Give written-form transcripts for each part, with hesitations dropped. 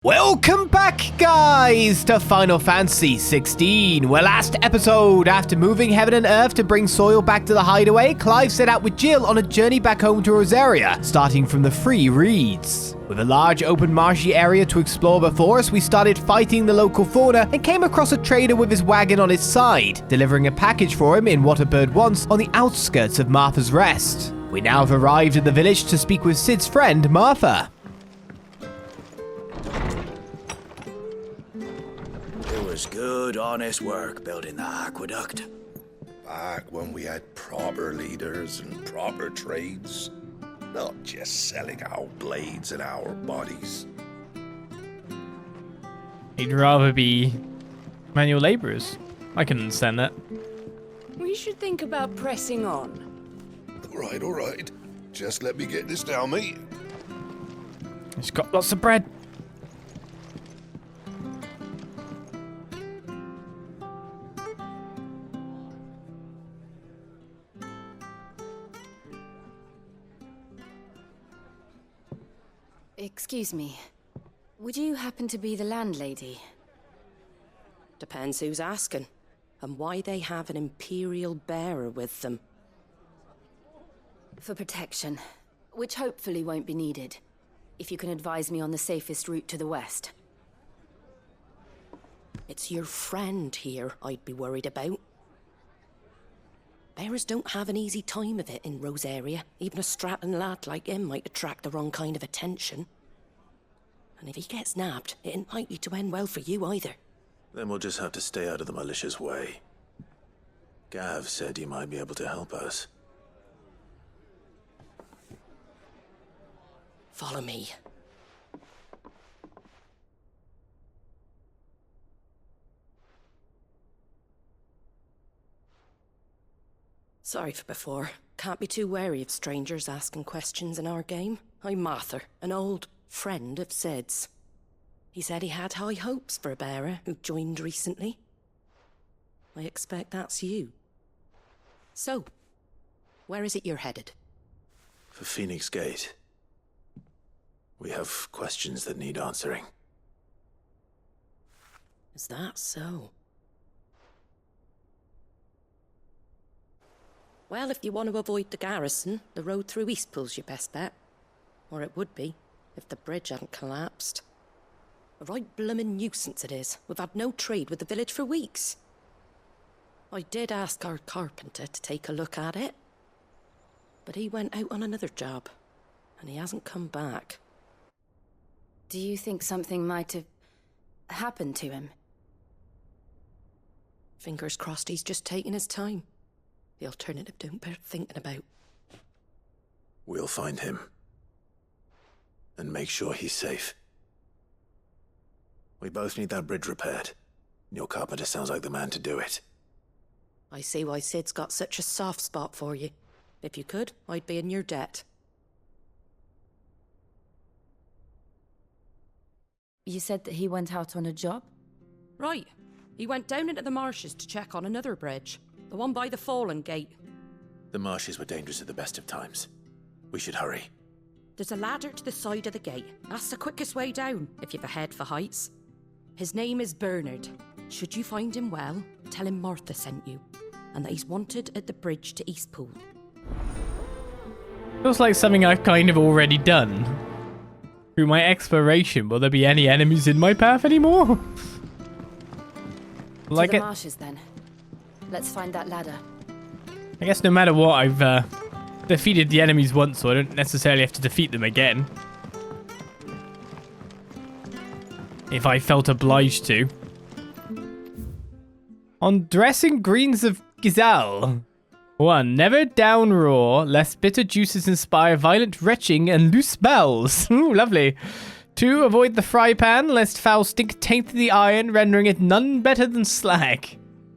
Welcome back, guys, to Final Fantasy XVI. Well, last episode, after moving heaven and earth to bring Soil back to the hideaway, Clive set out with Jill on a journey back home to Rosaria, starting from the Free Reeds. With a large open marshy area to explore before us, we started fighting the local fauna and came across a trader with his wagon on his side, delivering a package for him in what a bird wants on the outskirts of Martha's Rest. We now have arrived at the village to speak with Sid's friend, Martha. Good, honest work building the aqueduct. Back when we had proper leaders and proper trades, not just selling our blades and our bodies. He'd rather be manual laborers. I can understand that. We should think about pressing on. All right. Just let me get this down, mate. He's got lots of bread. Excuse me. Would you happen to be the landlady? Depends who's asking, and why they have an Imperial bearer with them. For protection, which hopefully won't be needed. If you can advise me on the safest route to the west. It's your friend here I'd be worried about. Bearers don't have an easy time of it in Rosaria. Even a Stratton lad like him might attract the wrong kind of attention. And if he gets nabbed, it ain't likely to end well for you either. Then we'll just have to stay out of the malicious way. Gav said he might be able to help us. Follow me. Sorry for before. Can't be too wary of strangers asking questions in our game. I'm Martha, an old friend of Sid's. He said he had high hopes for a bearer who joined recently. I expect that's you. So, where is it you're headed? For Phoenix Gate. We have questions that need answering. Is that so? Well, if you want to avoid the garrison, the road through Eastpool's your best bet. Or it would be, if the bridge hadn't collapsed. A right bloomin' nuisance it is. We've had no trade with the village for weeks. I did ask our carpenter to take a look at it. But he went out on another job, and he hasn't come back. Do you think something might have happened to him? Fingers crossed he's just taking his time. The alternative don't bear thinking about. We'll find him. And make sure he's safe. We both need that bridge repaired. Your carpenter sounds like the man to do it. I see why Sid's got such a soft spot for you. If you could, I'd be in your debt. You said that he went out on a job? Right. He went down into the marshes to check on another bridge. The one by the Fallen Gate. The marshes were dangerous at the best of times. We should hurry. There's a ladder to the side of the gate. That's the quickest way down, if you've a head for heights. His name is Bernard. Should you find him well, tell him Martha sent you, and that he's wanted at the bridge to Eastpool. Feels like something I've kind of already done. Through my exploration, will there be any enemies in my path anymore? Like to the marshes, then. Let's find that ladder. I guess no matter what, I've defeated the enemies once, so I don't necessarily have to defeat them again. If I felt obliged to. On dressing greens of Gizal. 1. Never down raw, lest bitter juices inspire violent retching and loose bowels. Ooh, lovely. 2. Avoid the fry pan, lest foul stink taint the iron, rendering it none better than slag.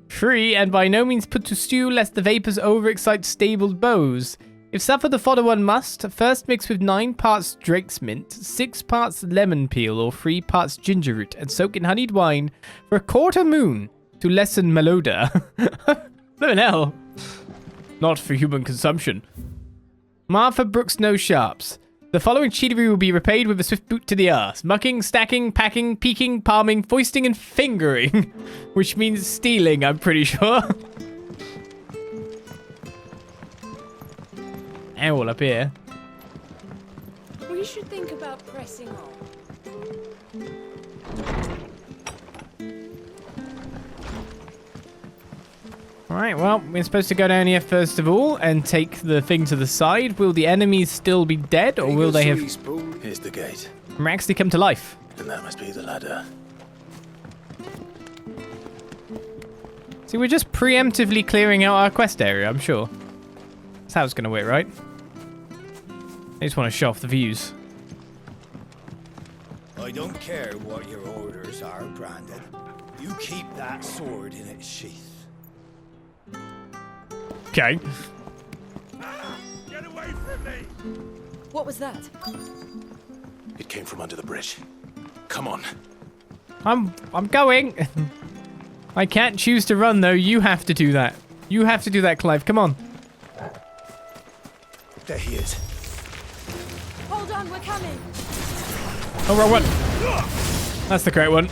3. And by no means put to stew, lest the vapors overexcite stabled bows. If suffer the fodder one must, first mix with 9 parts Drake's mint, 6 parts lemon peel or 3 parts ginger root, and soak in honeyed wine for a quarter moon to lessen malodor. Flippin' hell. Not for human consumption. Martha brooks no sharps. The following chivalry will be repaid with a swift boot to the arse. Mucking, stacking, packing, peeking, palming, foisting, and fingering. Which means stealing, I'm pretty sure. Owl up here. We should think about pressing on. Alright, well, we're supposed to go down here first of all and take the thing to the side. Will the enemies still be dead, or will they have Here's the gate, actually come to life? and that must be the ladder. See, we're just preemptively clearing out our quest area, I'm sure. That's how it's going to work, right? I just want to show off the views. I don't care what your orders are, Brandon. You keep that sword in its sheath. Okay. Get away from me! What was that? It came from under the bridge. Come on. I'm going. I can't choose to run, though. You have to do that. You have to do that, Clive. Come on. There he is. Hold on, we're coming. Oh, wrong one. That's the correct one.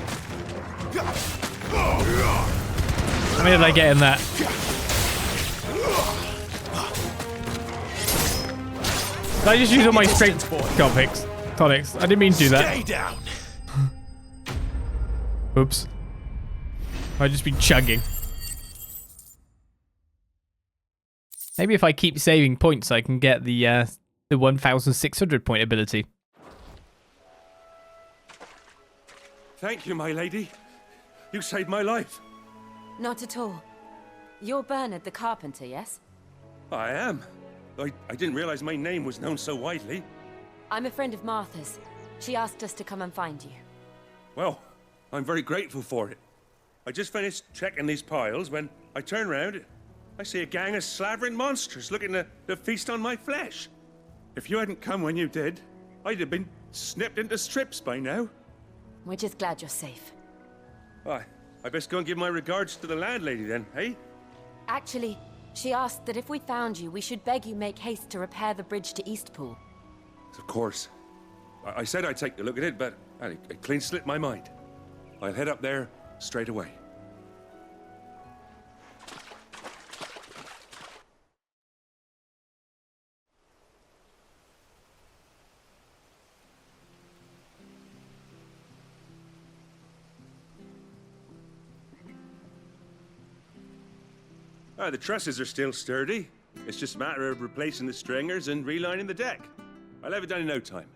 How many did I get in that? Did I just use all my strength tonics? I didn't mean to do that. Stay down! Oops. I've just been chugging. Maybe if I keep saving points, I can get the 1,600 point ability. Thank you, my lady. You saved my life. Not at all. You're Bernard the Carpenter, yes? I am. I didn't realize my name was known so widely. I'm a friend of Martha's. She asked us to come and find you. Well, I'm very grateful for it. I just finished checking these piles when I turn round. I see a gang of slavering monsters looking to feast on my flesh. If you hadn't come when you did, I'd have been snipped into strips by now. We're just glad you're safe. Why, I best go and give my regards to the landlady then, eh? Actually, she asked that if we found you, we should beg you make haste to repair the bridge to Eastpool. Of course. I said I'd take a look at it, but it clean slipped my mind. I'll head up there straight away. The trusses are still sturdy. It's just a matter of replacing the stringers and relining the deck. I'll have it done in no time.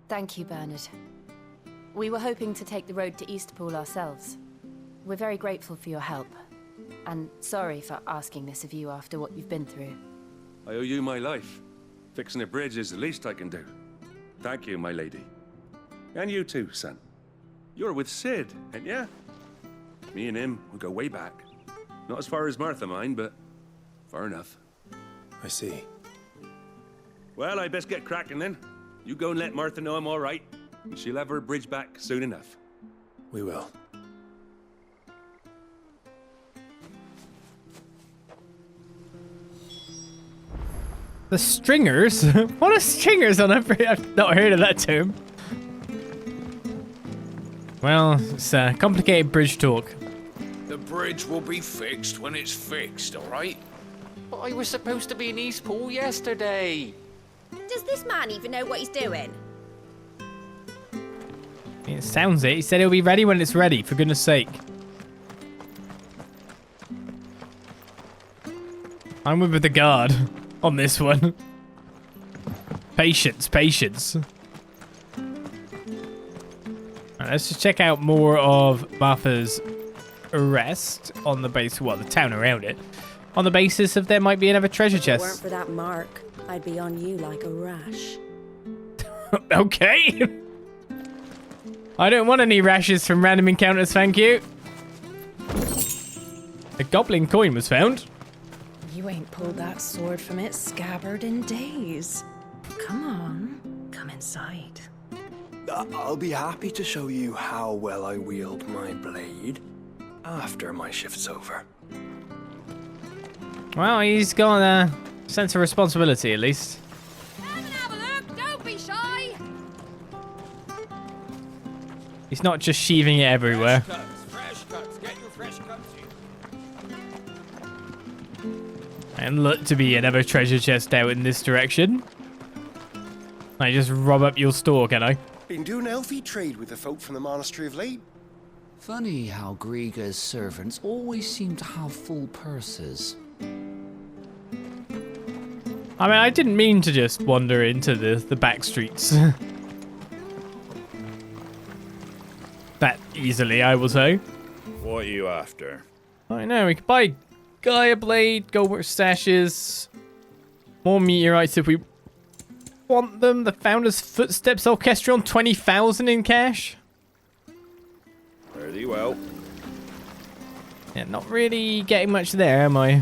Thank you, Bernard. We were hoping to take the road to Eastpool ourselves. We're very grateful for your help. And sorry for asking this of you after what you've been through. I owe you my life. Fixing a bridge is the least I can do. Thank you, my lady. And you too, son. You're with Sid, ain't ya? Me and him, we go way back. Not as far as Martha, mind, but far enough. I see. Well, I best get cracking then. You go and let Martha know I'm all right, and she'll have her bridge back soon enough. We will. The stringers? What are stringers on a bridge? I've not heard of that term. Well, it's complicated bridge talk. The bridge will be fixed when it's fixed, all right? But I was supposed to be in Eastpool yesterday. Does this man even know what he's doing? It sounds it. He said he'll be ready when it's ready, for goodness sake. I'm with the guard on this one. Patience, patience. Right, let's just check out more of Martha's arrest on the base, well, the town around it, on the basis of there might be another treasure If it weren't chest. for that mark, I'd be on you like a rash. Okay. I don't want any rashes from random encounters, thank you. A goblin coin was found. You ain't pulled that sword from its scabbard in days. Come on, come inside. I'll be happy to show you how well I wield my blade after my shift's over. Well, he's got a sense of responsibility, at least. Come and have a look, don't be shy. He's not just sheathing it everywhere. Fresh cuts. Get your fresh cuts here. And look to be another treasure chest out in this direction. I just rob up your store, can I? Been doing elfie trade with the folk from the monastery of late. Funny how Griga's servants always seem to have full purses. I mean, I didn't mean to just wander into the back streets. That easily, I will say. What are you after? I know, we could buy Gaia Blade, gold stashes, more meteorites if we want them. The Founder's Footsteps Orchestra on 20,000 in cash. Pretty well. Yeah, not really getting much there, am I?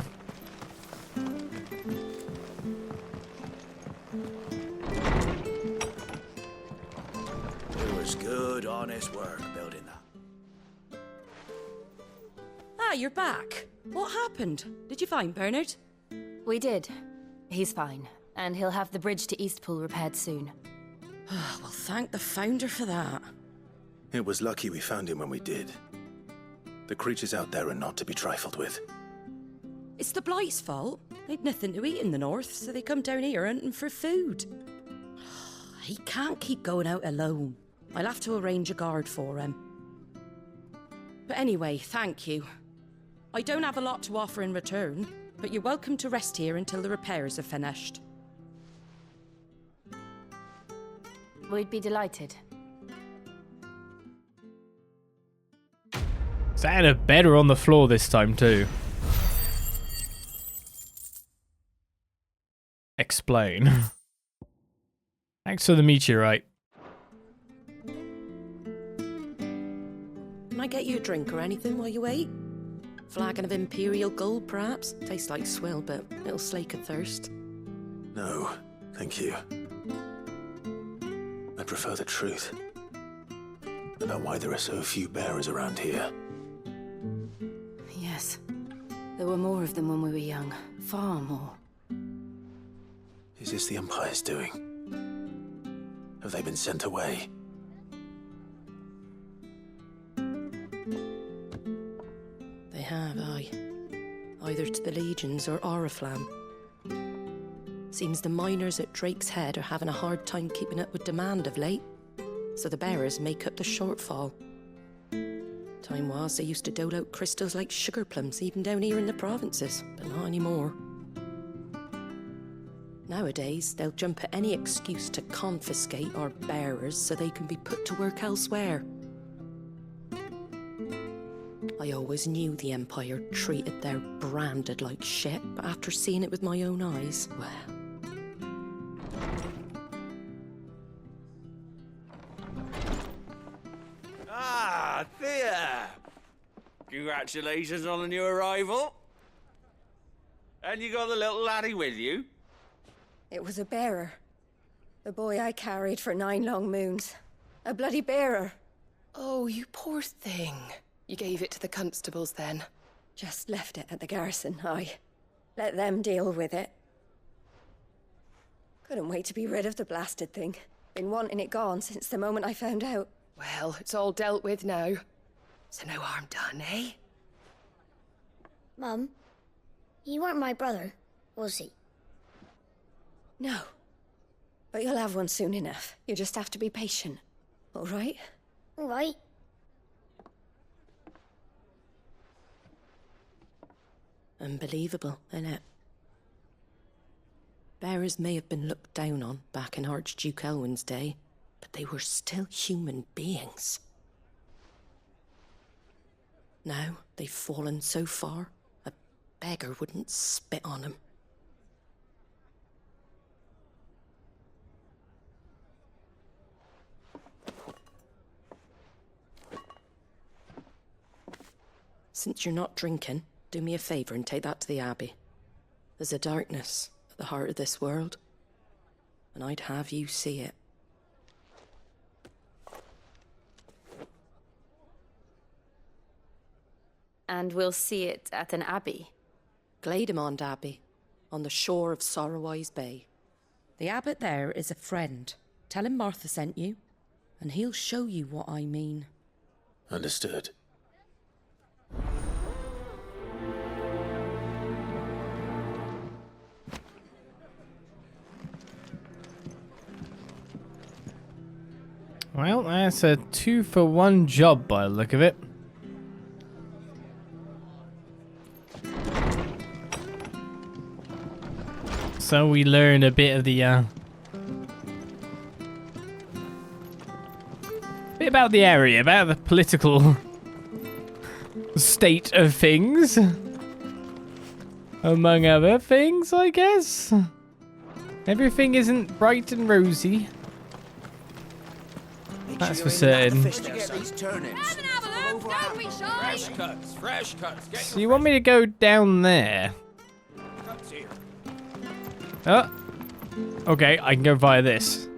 It was good, honest work building that. Ah, you're back. What happened? Did you find Bernard? We did. He's fine, and he'll have the bridge to Eastpool repaired soon. Well, thank the Founder for that. It was lucky we found him when we did. The creatures out there are not to be trifled with. It's the Blight's fault. They'd nothing to eat in the north, so they come down here hunting for food. He can't keep going out alone. I'll have to arrange a guard for him. But anyway, thank you. I don't have a lot to offer in return, but you're welcome to rest here until the repairs are finished. We'd be delighted. So I had a bed on the floor this time too. Explain. Thanks for the meteorite. Can I get you a drink or anything while you wait? Flagon of Imperial Gold, perhaps? Tastes like swill, but it'll slake a thirst. No, thank you. I prefer the truth about why there are so few bearers around here. Yes. There were more of them when we were young. Far more. Is this the Empire's doing? Have they been sent away? They have, aye. Either to the Legions or Oriflamme. Seems the miners at Drake's Head are having a hard time keeping up with demand of late, so the bearers make up the shortfall. Time was they used to dole out crystals like sugar plums even down here in the provinces, but not anymore. Nowadays, they'll jump at any excuse to confiscate our bearers so they can be put to work elsewhere. I always knew the Empire treated their branded like shit, but after seeing it with my own eyes, well... Ah, Thea! Congratulations on the new arrival. And you got the little laddie with you? It was a bearer. The boy I carried for 9 long moons. A bloody bearer. Oh, you poor thing. You gave it to the constables then? Just left it at the garrison, I let them deal with it. Couldn't wait to be rid of the blasted thing. Been wanting it gone since the moment I found out. Well, it's all dealt with now. So no harm done, eh? Mum, you weren't my brother, was he? No. But you'll have one soon enough. You just have to be patient. All right? All right. Unbelievable, innit? Bearers may have been looked down on back in Archduke Elwin's day, but they were still human beings. Now they've fallen so far, a beggar wouldn't spit on them. Since you're not drinking, do me a favour and take that to the Abbey. There's a darkness at the heart of this world, and I'd have you see it. And we'll see it at an abbey? Glademan Abbey, on the shore of Sorrowise Bay. The abbot there is a friend. Tell him Martha sent you, and he'll show you what I mean. Understood. Well, that's a 2-for-1 job by the look of it. So we learn a bit of the bit about the area, about the political state of things, among other things, I guess. Everything isn't bright and rosy. That's for certain. Fresh cuts. So you want me to go down there? Oh. Okay, I can go via this.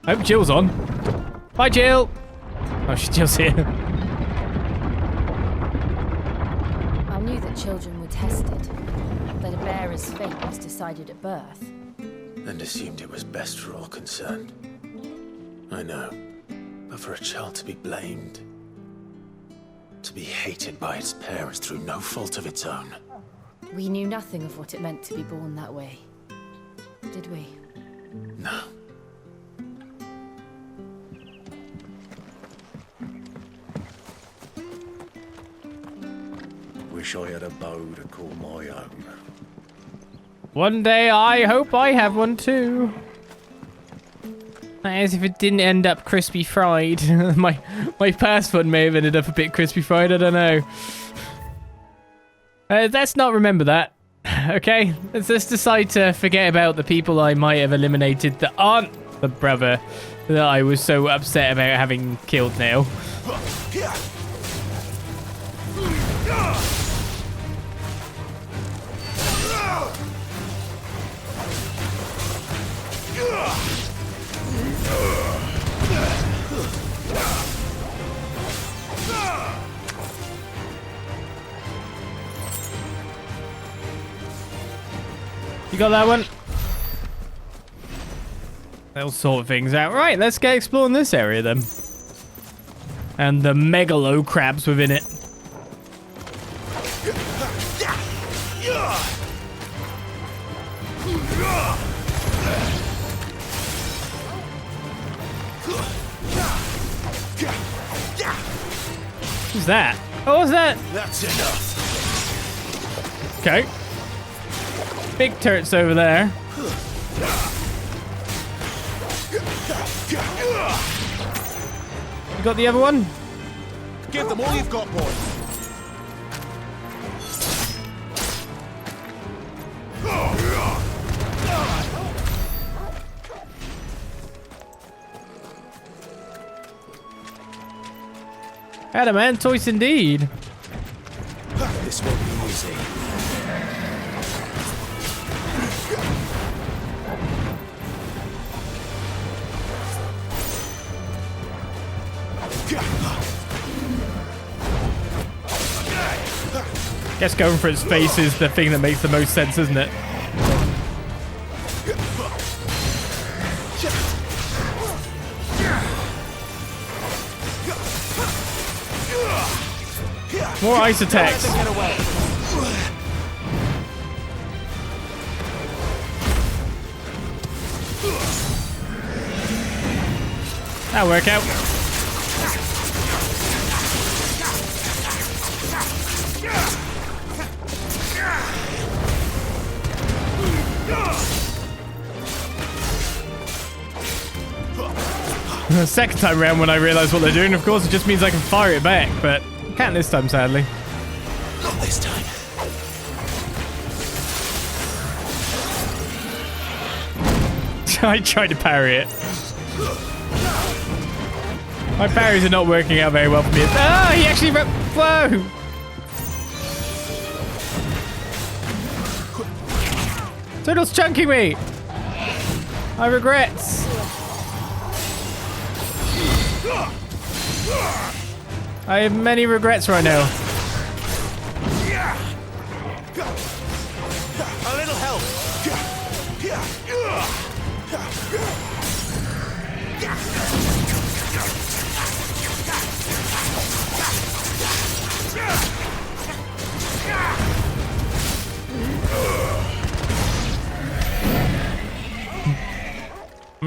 Oh, Jill's on. Bye, Jill. Oh, Jill's here. I knew that children were tested, that a bearer's fate was decided at birth. And assumed it was best for all concerned. I know. But for a child to be blamed, to be hated by its parents through no fault of its own. We knew nothing of what it meant to be born that way, did we? No. Wish I had a bow to call my own. One day I hope I have one too. As if it didn't end up crispy fried. my past one may have ended up a bit crispy fried, I don't know. Let's not remember that. Okay? Let's decide to forget about the people I might have eliminated that aren't the brother that I was so upset about having killed now. You got that one? That'll sort things out. Right, let's get exploring this area then. And the megalo crabs within it. Who's that? Oh, what's that? That's enough. Okay. Big turrets over there. You got the other one? Give them all you've got, boys. Adamantoise indeed. This won't be easy. Guess going for its face is the thing that makes the most sense, isn't it? More ice attacks. That'll work out. The second time around when I realise what they're doing, of course, it just means I can fire it back, but can't this time, sadly. Not this time. I tried to parry it. My parries are not working out very well for me. Ah, he actually... Whoa! Turtle's chunking me! My regrets. I have many regrets right now. A little help.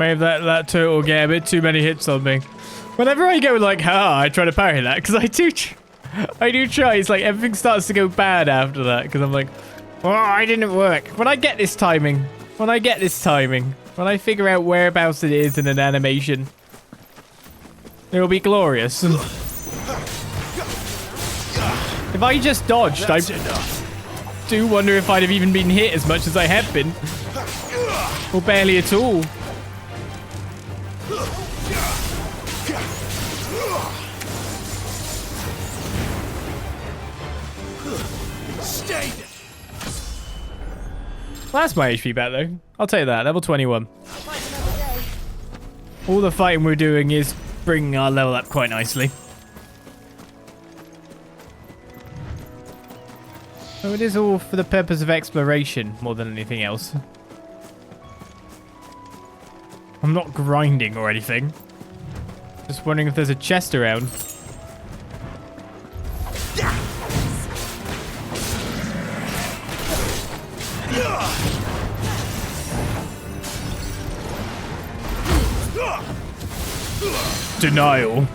Maybe that turtle will get a bit too many hits on me. Whenever I go like, I try to parry that, because I do try. It's like everything starts to go bad after that, because I'm like, oh, I didn't work. When I get this timing, when I figure out whereabouts it is in an animation, it'll be glorious. If I just dodged, I do wonder if I'd have even been hit as much as I have been. Or barely at all. Well, that's my HP back though. I'll take that. Level 21. All the fighting we're doing is bringing our level up quite nicely. So it is all for the purpose of exploration more than anything else. I'm not grinding or anything. Just wondering if there's a chest around. Denial.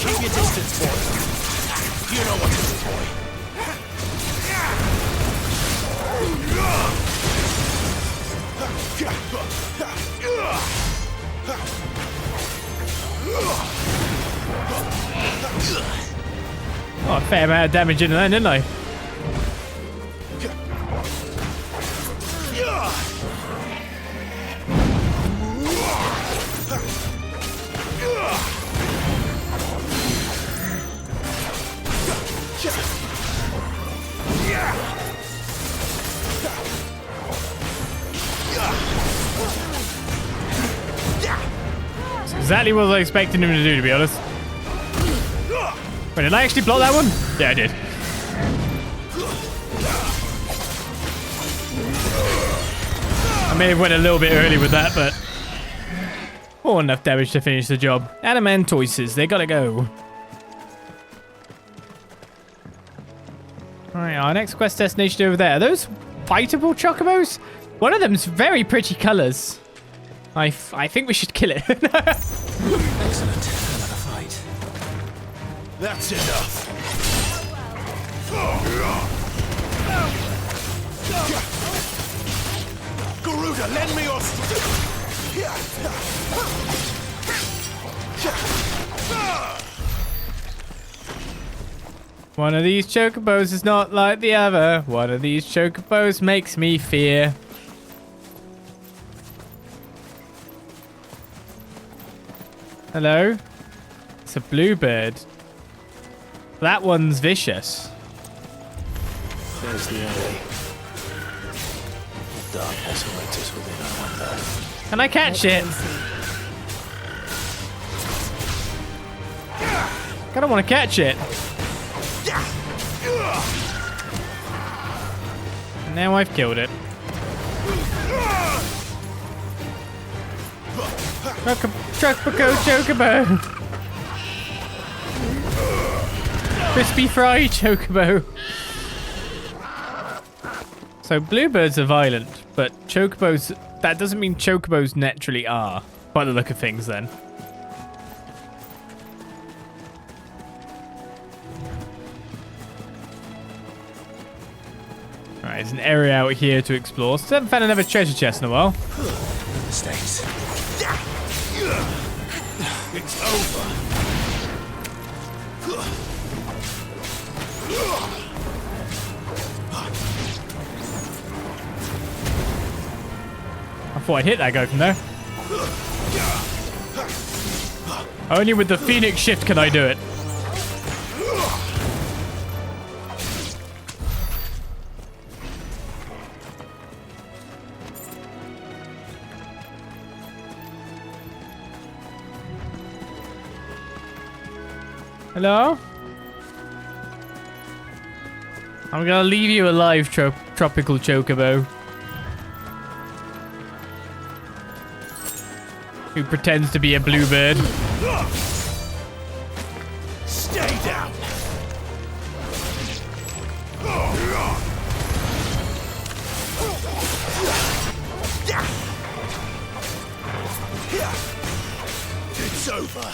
Keep your distance, boy. You know what to do, boy. Oh, a fair amount of damage in there, didn't I? That's exactly what I was expecting him to do, to be honest. Wait, did I actually block that one? Yeah, I did. I may have went a little bit early with that, but more enough damage to finish the job. Adamantoises, they gotta go. Alright, our next quest destination over there. Are those fightable chocobos? One of them's very pretty colors. I think we should kill it. Excellent. Another fight. That's enough. Garuda, lend me your One of these chocobos is not like the other. One of these chocobos makes me fear. Hello? It's a bluebird. That one's vicious. There's the alley. The darkness awaits us within, I wonder. Can I catch it? I don't want to catch it. And now I've killed it. Chocobo. Crispy fried chocobo. So bluebirds are violent, but chocobos, that doesn't mean chocobos naturally are, by the look of things then. Alright, there's an area out here to explore. Still haven't found another treasure chest in a while. mistakes. It's over. I thought I'd hit that guy from there. Only with the Phoenix shift can I do it. Hello? I'm gonna leave you alive, tropical chocobo. Who pretends to be a bluebird. Stay down. It's over.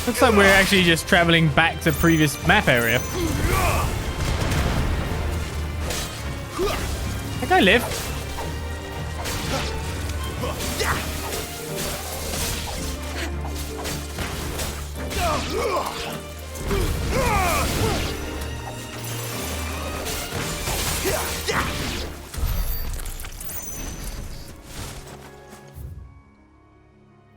Looks like we're actually just traveling back to previous map area. That guy live.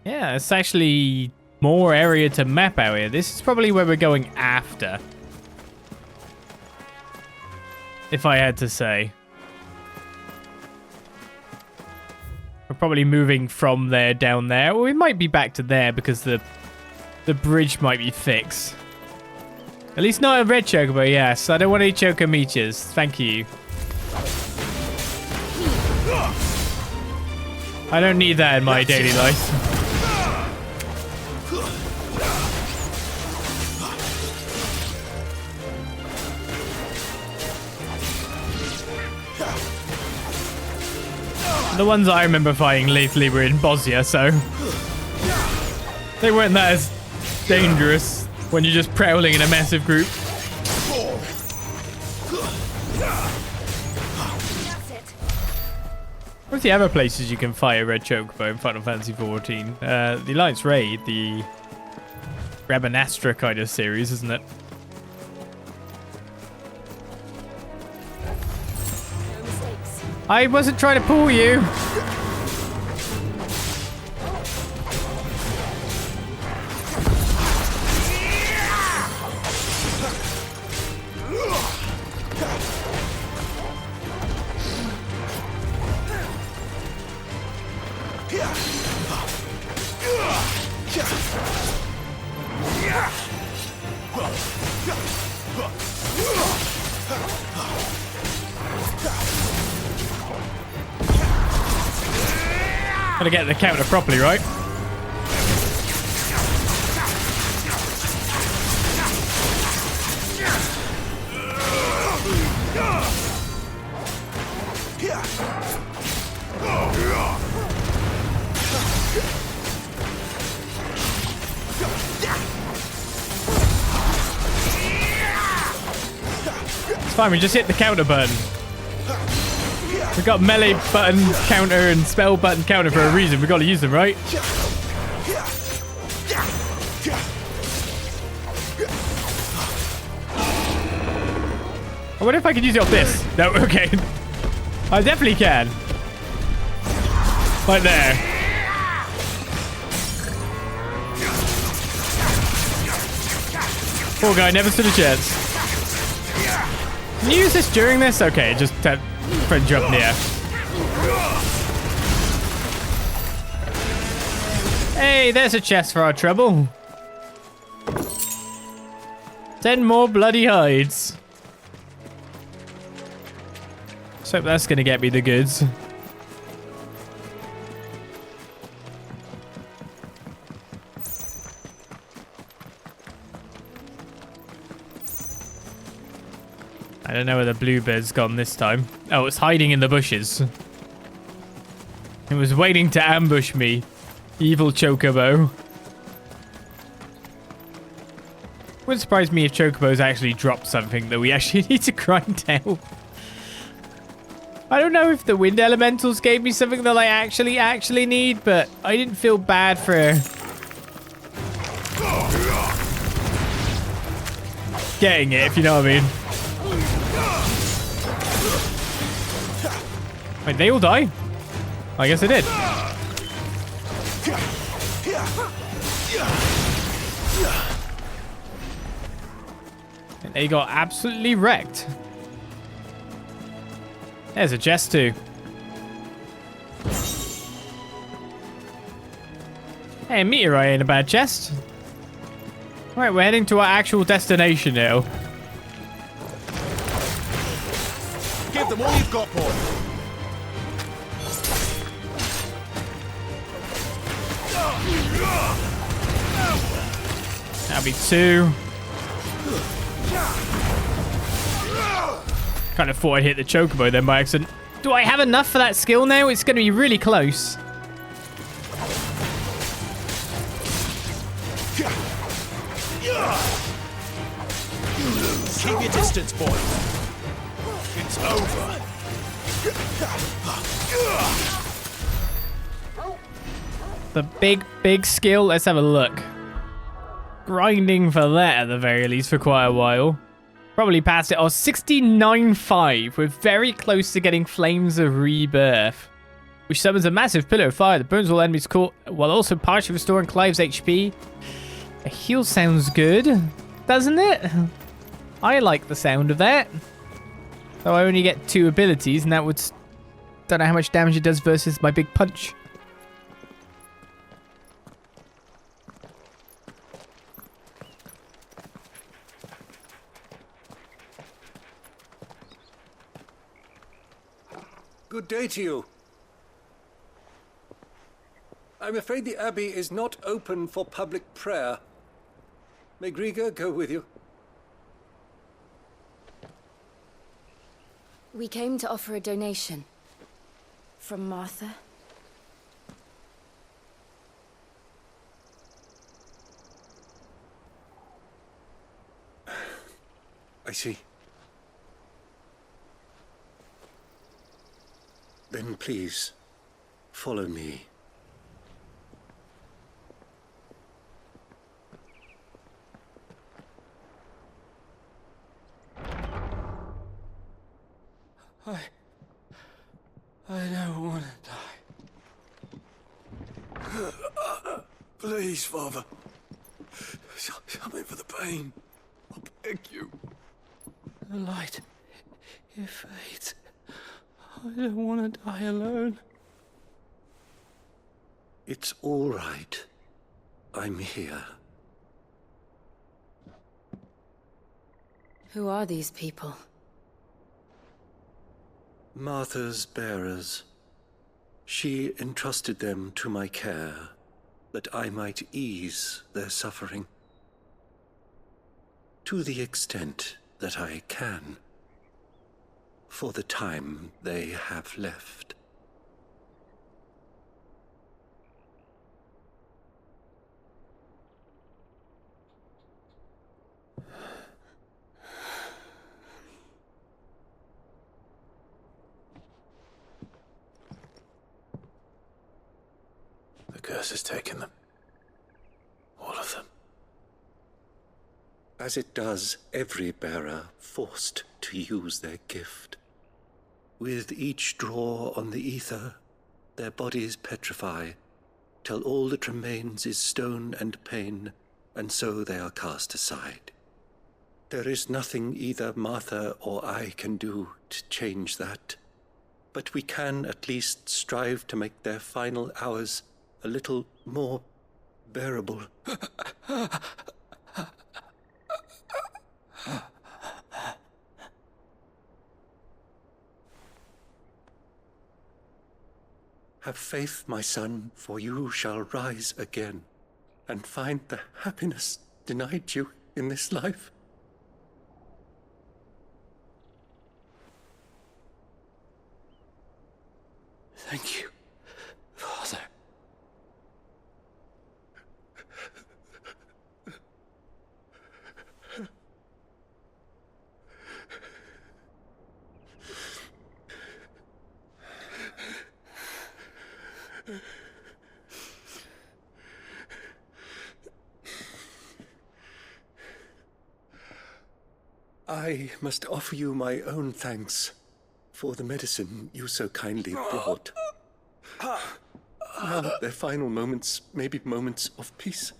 Yeah, it's actually more area to map area. This is probably where we're going after. If I had to say. We're probably moving from there down there. Or we might be back to there because the bridge might be fixed. At least not a red chocobo, yes. I don't want any chocomeechers. Thank you. I don't need that in my daily life. The ones I remember fighting lately were in Bosnia, so they weren't that as dangerous when you're just prowling in a massive group. What's the other places you can fire red chocobo in Final Fantasy XIV? The Alliance Raid, the Rabanastra kind of series, isn't it? I wasn't trying to pull you. Gotta get the counter properly, right? It's fine, we just hit the counter button. We got melee button counter and spell button counter for a reason. We got to use them, right? I wonder if I could use it off this. No, okay. I definitely can. Right there. Poor guy never stood a chance. Can you use this during this? Okay, just friend jump near. Hey, there's a chest for our trouble. 10 more bloody hides. Let's hope that's gonna get me the goods. I don't know where the bluebird's gone this time. Oh, it's hiding in the bushes. It was waiting to ambush me. Evil chocobo. Wouldn't surprise me if chocobos actually drop something that we actually need to grind out. I don't know if the wind elementals gave me something that I actually need, but I didn't feel bad for getting it, if you know what I mean. Wait, they all die? I guess they did. And they got absolutely wrecked. There's a chest too. Hey, a meteorite ain't a bad chest. Right, we're heading to our actual destination now. Give them all you've got, boy. That'll be 2. Kind of thought I'd hit the chocobo then by accident. Do I have enough for that skill now? It's going to be really close. Keep your distance, boy. It's over. The big skill. Let's have a look. Grinding for that at the very least for quite a while. Probably passed it. Oh, 69.5. We're very close to getting Flames of Rebirth, which summons a massive pillar of fire that burns all enemies caught while also partially restoring Clive's HP. A heal sounds good, doesn't it? I like the sound of that. Though I only get 2 abilities, and that would... Don't know how much damage it does versus my big punch. Good day to you. I'm afraid the Abbey is not open for public prayer. May Griga go with you? We came to offer a donation. From Martha. I see. Then please, follow me. I don't want to die. Please, Father. Something for the pain. I beg you. The light, it fades. I don't want to die alone. It's all right. I'm here. Who are these people? Martha's bearers. She entrusted them to my care, that I might ease their suffering. To the extent that I can. For the time they have left. The curse has taken them. All of them. As it does every bearer forced to use their gift. With each draw on the ether, their bodies petrify, till all that remains is stone and pain, and so they are cast aside. There is nothing either Martha or I can do to change that, but we can at least strive to make their final hours a little more bearable. Have faith, my son, for you shall rise again, and find the happiness denied you in this life. Thank you, Father. I must offer you my own thanks for the medicine you so kindly brought. Now their final moments may be moments of peace.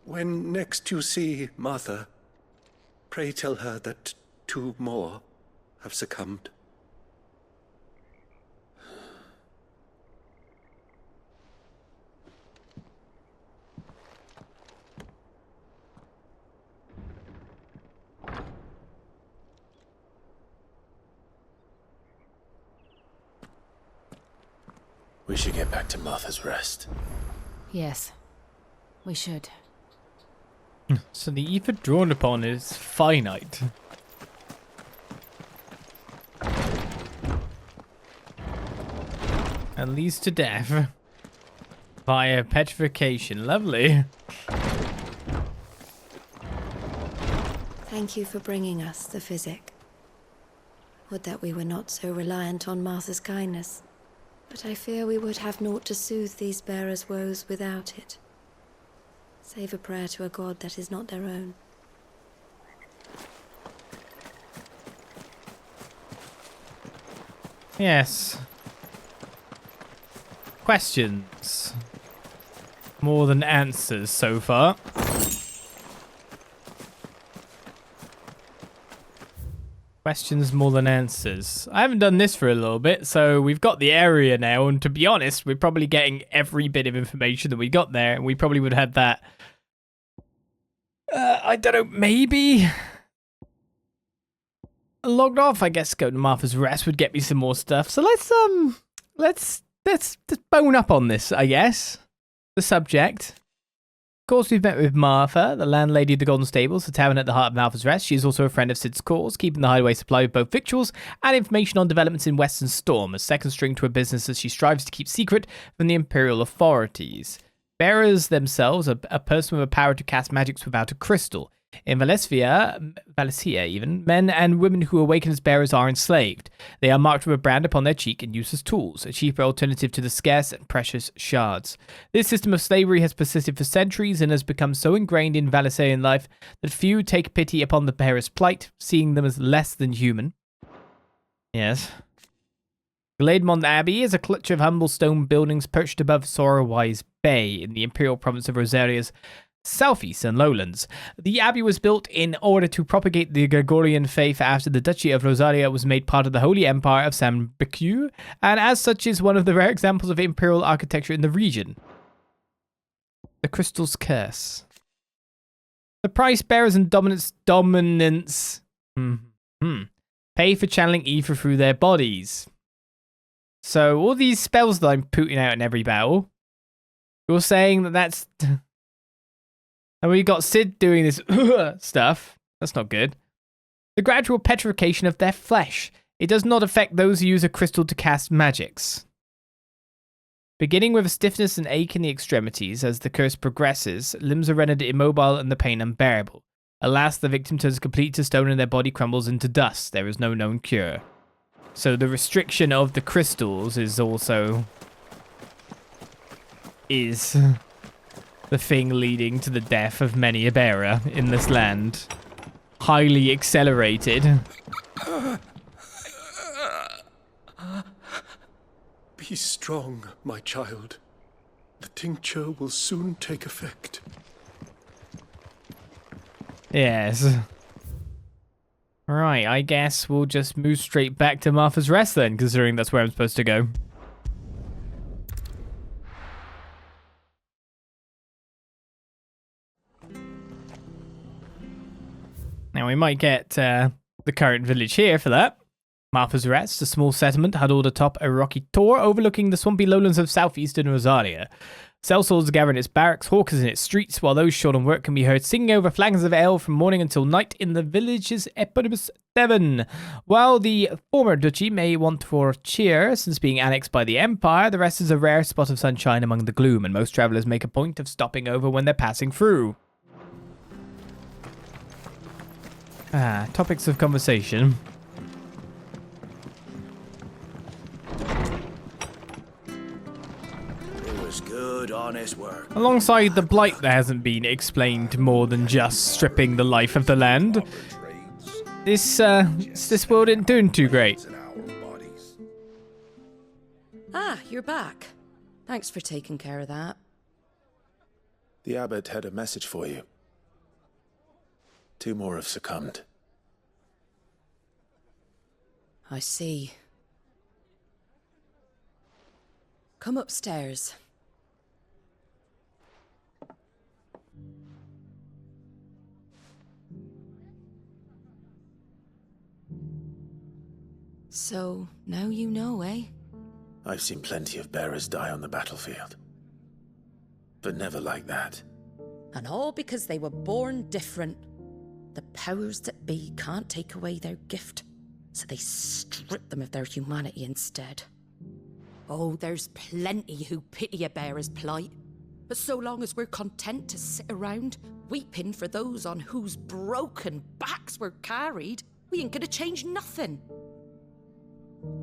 When next you see Martha, pray tell her that 2 more have succumbed. We should get back to Martha's Rest. Yes, we should. So the ether drawn upon is finite. And leads to death. Via petrification. Lovely. Thank you for bringing us the physic. Would that we were not so reliant on Martha's kindness. But I fear we would have naught to soothe these bearers' woes without it. Save a prayer to a god that is not their own. Yes. Questions. More than answers so far. Questions more than answers. I haven't done this for a little bit, so we've got the area now, and to be honest, we're probably getting every bit of information that we got there, and we probably would have had that. I don't know, maybe logged off. I guess go to Martha's Rest would get me some more stuff. So let's bone up on this, I guess. The subject. Of course, we've met with Martha, the landlady of the Golden Stables, the tavern at the heart of Martha's Rest. She is also a friend of Sid's cause, keeping the hideaway supplied with both victuals and information on developments in Western Storm, a second string to a business that she strives to keep secret from the Imperial authorities. Bearers themselves are a person with a power to cast magics without a crystal. In Valisthea even, men and women who awaken as bearers are enslaved. They are marked with a brand upon their cheek and used as tools, a cheaper alternative to the scarce and precious shards. This system of slavery has persisted for centuries and has become so ingrained in Valisthean life that few take pity upon the bearers' plight, seeing them as less than human. Yes. Glademan Abbey is a clutch of humble stone buildings perched above Sorrowwise Bay in the imperial province of Rosaria's southeast and lowlands. The abbey was built in order to propagate the Gregorian faith after the Duchy of Rosaria was made part of the Holy Empire of San Becu, and as such is one of the rare examples of imperial architecture in the region. The Crystal's Curse. The price bearers and dominance pay for channeling ether through their bodies. So all these spells that I'm putting out in every battle, you're saying that that's... And we got Sid doing this stuff. That's not good. The gradual petrification of their flesh. It does not affect those who use a crystal to cast magics. Beginning with a stiffness and ache in the extremities, as the curse progresses, limbs are rendered immobile and the pain unbearable. Alas, the victim turns completely to stone and their body crumbles into dust. There is no known cure. So the restriction of the crystals is also... the thing leading to the death of many a bearer in this land. Highly accelerated. Be strong, my child. The tincture will soon take effect. Yes. Right, I guess we'll just move straight back to Martha's Rest then, considering that's where I'm supposed to go. Now, we might get the current village here for that. Martha's Rest, a small settlement huddled atop a rocky tor overlooking the swampy lowlands of southeastern Rosaria. Sellswords gather in its barracks, hawkers in its streets, while those short on work can be heard singing over flagons of ale from morning until night in the village's eponymous Devon. While the former duchy may want for cheer, since being annexed by the Empire, the rest is a rare spot of sunshine among the gloom, and most travellers make a point of stopping over when they're passing through. Topics of conversation. It was good, honest work. Alongside the blight, there hasn't been explained more than just stripping the life of the land. This world isn't doing too great. Ah, you're back. Thanks for taking care of that. The abbot had a message for you. 2 more have succumbed. I see. Come upstairs. So, now you know, eh? I've seen plenty of bearers die on the battlefield. But never like that. And all because they were born different. The powers that be can't take away their gift, so they strip them of their humanity instead. Oh, there's plenty who pity a bearer's plight. But so long as we're content to sit around, weeping for those on whose broken backs we're carried, we ain't gonna change nothing.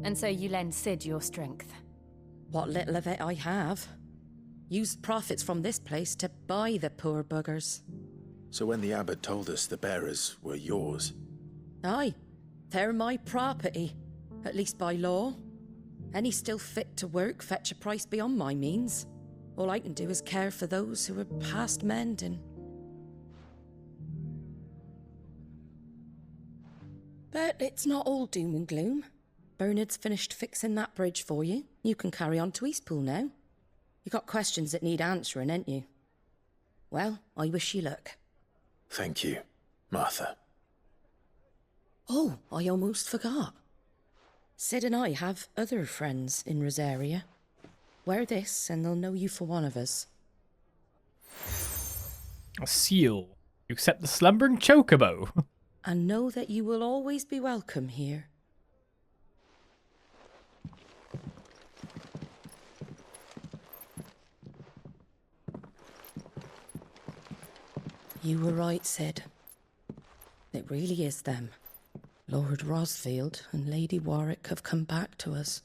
And so you lend Cid your strength? What little of it I have. Used profits from this place to buy the poor buggers. So when the abbot told us the bearers were yours... Aye, they're my property, at least by law. Any still fit to work fetch a price beyond my means. All I can do is care for those who are past mending. But it's not all doom and gloom. Bernard's finished fixing that bridge for you. You can carry on to Eastpool now. You got questions that need answering, ain't you? Well, I wish you luck. Thank you, Martha. Oh, I almost forgot. Cid and I have other friends in Rosaria. Wear this and they'll know you for one of us. A seal. You accept the slumbering chocobo. And know that you will always be welcome here. You were right, Cid. It really is them. Lord Rosfield and Lady Warwick have come back to us.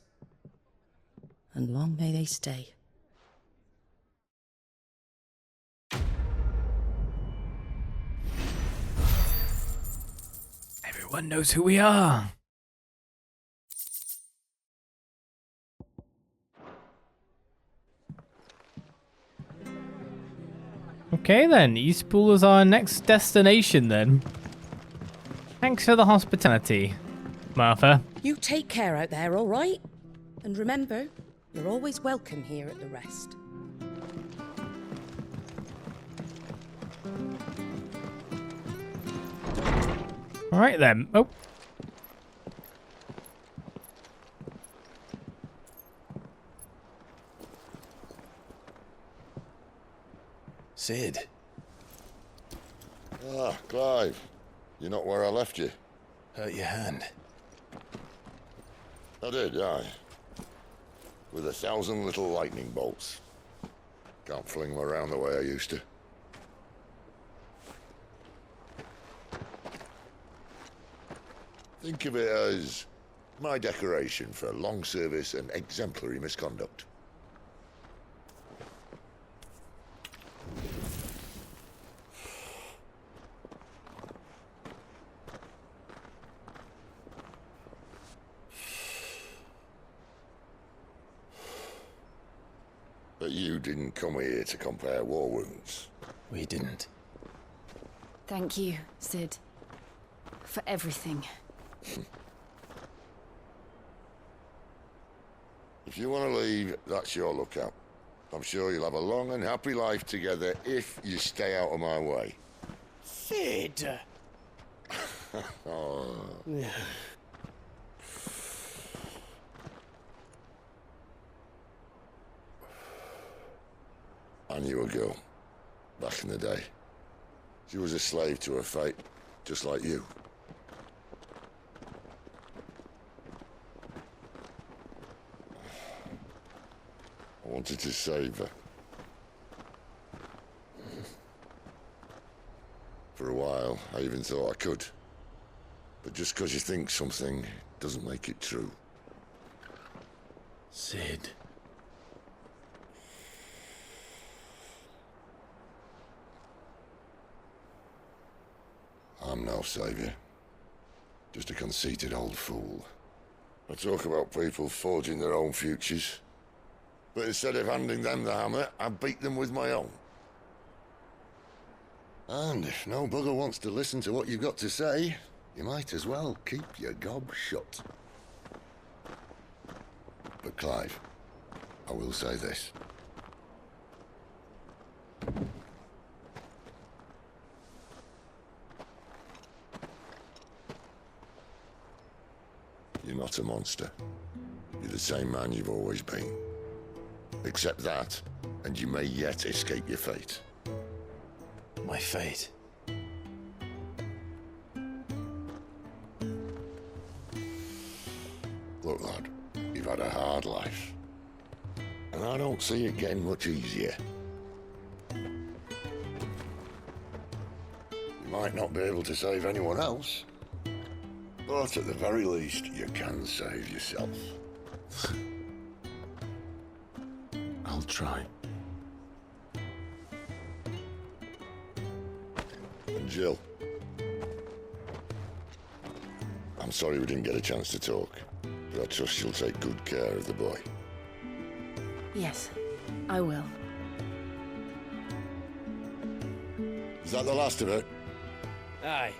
And long may they stay. Everyone knows who we are. Okay then, Eastpool is our next destination then. Thanks for the hospitality, Martha. You take care out there, all right? And remember, you're always welcome here at the rest. All right then. Oh. Cid. Ah, Clive. You're not where I left you. Hurt your hand. I did, aye. With 1,000 little lightning bolts. Can't fling them around the way I used to. Think of it as my decoration for long service and exemplary misconduct. But you didn't come here to compare war wounds. We didn't. Thank you, Cid. For everything. If you want to leave, that's your lookout. I'm sure you'll have a long and happy life together if you stay out of my way. Cid! Oh. I knew a girl, back in the day. She was a slave to her fate, just like you. I wanted to save her. For a while, I even thought I could. But just because you think something doesn't make it true. Cid. I'm no savior. Just a conceited old fool. I talk about people forging their own futures. But instead of handing them the hammer, I beat them with my own. And if no bugger wants to listen to what you've got to say, you might as well keep your gob shut. But Clive, I will say this. You're not a monster. You're the same man you've always been. Accept that, and you may yet escape your fate. My fate? Look, lad, you've had a hard life. And I don't see it getting much easier. You might not be able to save anyone else, but at the very least, you can save yourself. I'll try. And Jill, I'm sorry we didn't get a chance to talk, but I trust she'll take good care of the boy. Yes, I will. Is that the last of it? Aye.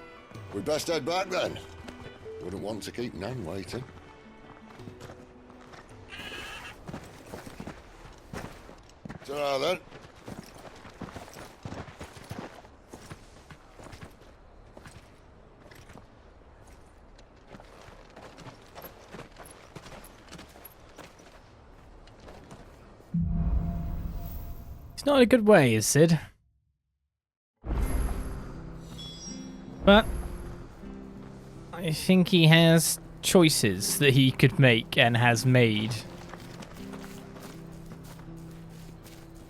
We'd best head back then. Wouldn't want to keep Nan waiting. Ta-ra then. It's not a good way, is Sid? But I think he has choices that he could make and has made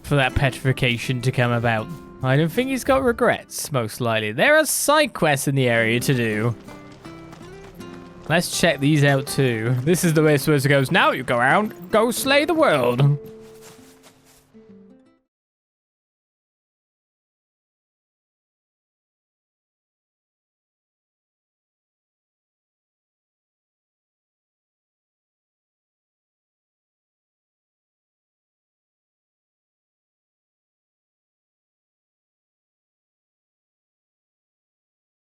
for that petrification to come about. I don't think he's got regrets, most likely. There are side quests in the area to do. Let's check these out too. This is the way it's supposed to go. Now you go around, go slay the world.